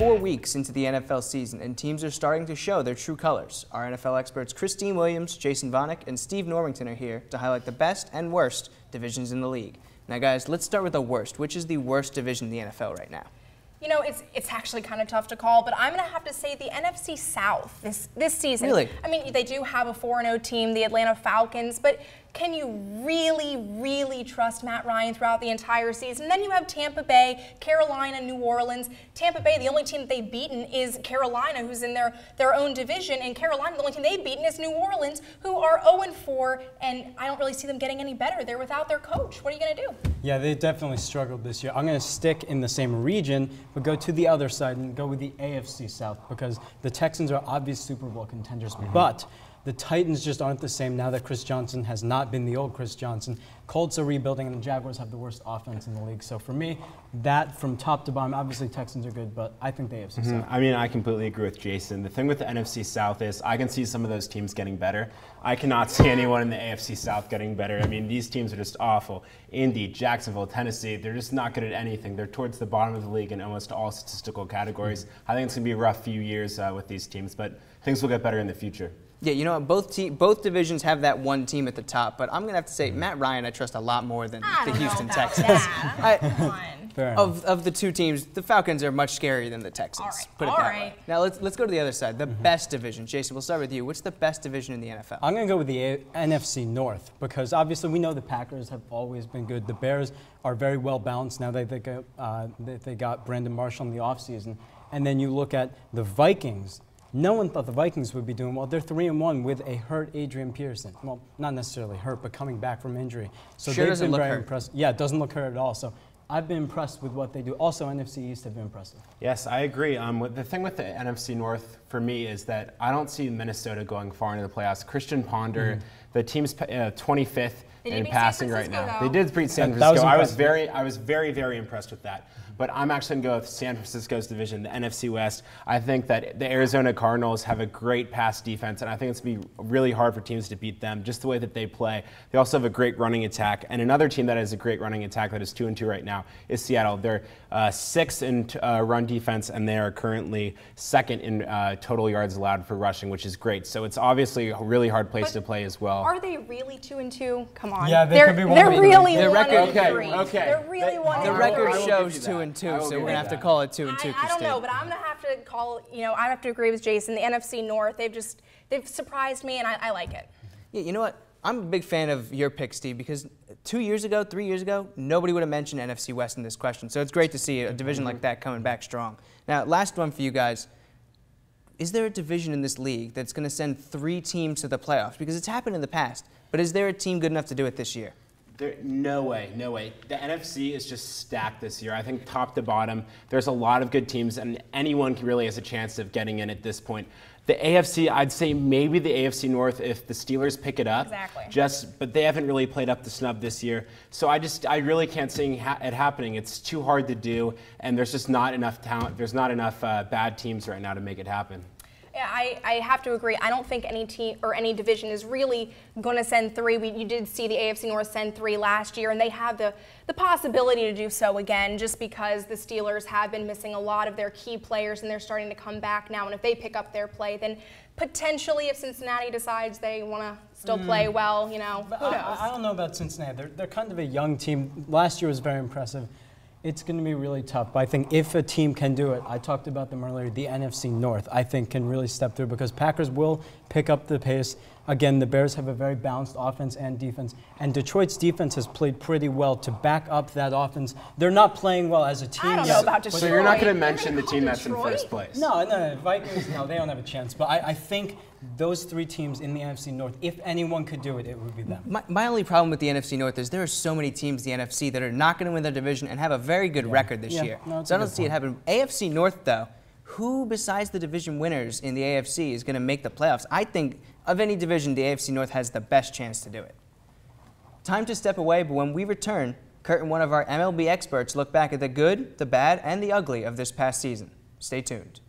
4 weeks into the NFL season, and teams are starting to show their true colors. Our NFL experts Christine Williams, Jason Vonick, and Steve Normington are here to highlight the best and worst divisions in the league. Now, guys, let's start with the worst. Which is the worst division in the NFL right now? You know, it's actually kind of tough to call, but I'm going to have to say the NFC South this season. Really? I mean, they do have a 4-0 team, the Atlanta Falcons, but can you really trust Matt Ryan throughout the entire season? Then you have Tampa Bay, Carolina, New Orleans. Tampa Bay, the only team that they've beaten is Carolina, who's in their own division, and Carolina, the only team they've beaten is New Orleans, who are 0-4, and I don't really see them getting any better. They're without their coach. What are you going to do? Yeah, they definitely struggled this year. I'm going to stick in the same region, but go to the other side and go with the AFC South, because the Texans are obvious Super Bowl contenders, but the Titans just aren't the same now that Chris Johnson has not been the old Chris Johnson. Colts are rebuilding, and the Jaguars have the worst offense in the league. So for me, that from top to bottom, obviously Texans are good, but I think the AFC South. I mean, I completely agree with Jason. The thing with the NFC South is I can see some of those teams getting better. I cannot see anyone in the AFC South getting better. I mean, these teams are just awful. Indy, Jacksonville, Tennessee, they're just not good at anything. They're towards the bottom of the league in almost all statistical categories. I think it's going to be a rough few years with these teams, but things will get better in the future. Yeah, you know, both divisions have that one team at the top, but I'm going to have to say Matt Ryan I trust a lot more than the Houston Texans. Of the two teams, the Falcons are much scarier than the Texans. Put it that way. Now let's go to the other side, the best division. Jason, we'll start with you. What's the best division in the NFL? I'm going to go with the NFC North, because obviously we know the Packers have always been good. The Bears are very well balanced now that they got Brandon Marshall in the offseason. And then you look at the Vikings. No one thought the Vikings would be doing well. They're 3-1 with a hurt Adrian Peterson. Well, not necessarily hurt, but coming back from injury. So sure they've been very hurt. impressive. Yeah, it doesn't look hurt at all. So I've been impressed with what they do. Also, NFC East have been impressive. Yes, I agree. The thing with the NFC North for me is that I don't see Minnesota going far into the playoffs. Christian Ponder, the team's 25th in passing right now. They did beat San Francisco. I was very impressed with that. But I'm actually going to go with San Francisco's division, the NFC West. I think that the Arizona Cardinals have a great pass defense, and I think it's going to be really hard for teams to beat them, just the way that they play. They also have a great running attack. And another team that has a great running attack that is 2-2 right now is Seattle. They're 6th in run defense, and they are currently 2nd in total yards allowed for rushing, which is great. So it's obviously a really hard place to play as well. Are they really 2-2? Come on. Yeah, they could be 1-3. They're really 1-3. Okay. They're really 1-3. The record shows 2-2, so we're going to have to call it 2-2. I don't know, but I'm going to have to call, I have to agree with Jason. The NFC North, they've surprised me, and I like it. Yeah, you know what? I'm a big fan of your pick, Steve, because 3 years ago, nobody would have mentioned NFC West in this question. So it's great to see a division like that coming back strong. Now, last one for you guys. Is there a division in this league that's going to send 3 teams to the playoffs? Because it's happened in the past, but is there a team good enough to do it this year? No way. The NFC is just stacked this year. I think top to bottom, there's a lot of good teams, and anyone really has a chance of getting in at this point. The AFC, I'd say maybe the AFC North if the Steelers pick it up. Exactly. But they haven't really played up to snub this year. So I really can't see it happening. It's too hard to do, and there's just not enough talent. There's not enough bad teams right now to make it happen. Yeah, I have to agree. I don't think any team or any division is really going to send 3. You did see the AFC North send 3 last year, and they have the possibility to do so again just because the Steelers have been missing a lot of their key players, and they're starting to come back now. And if they pick up their play, then potentially if Cincinnati decides they want to still play well, who knows? I don't know about Cincinnati. They're kind of a young team. Last year was very impressive. It's going to be really tough, but I think if a team can do it, I talked about them earlier, the NFC North, I think can really step through because Packers will pick up the pace. Again, the Bears have a very balanced offense and defense, and Detroit's defense has played pretty well to back up that offense. They're not playing well as a team. I don't know about Detroit. So you're not going to mention the team that's in first place? No, Vikings, no, they don't have a chance. But I think those 3 teams in the NFC North, if anyone could do it, it would be them. My only problem with the NFC North is there are so many teams in the NFC that are not going to win their division and have a very good record this year. No, so I don't see it happen. AFC North, though, who besides the division winners in the AFC is going to make the playoffs? I think of any division, the AFC North has the best chance to do it. Time to step away, but when we return, Kurt and one of our MLB experts look back at the good, the bad, and the ugly of this past season. Stay tuned.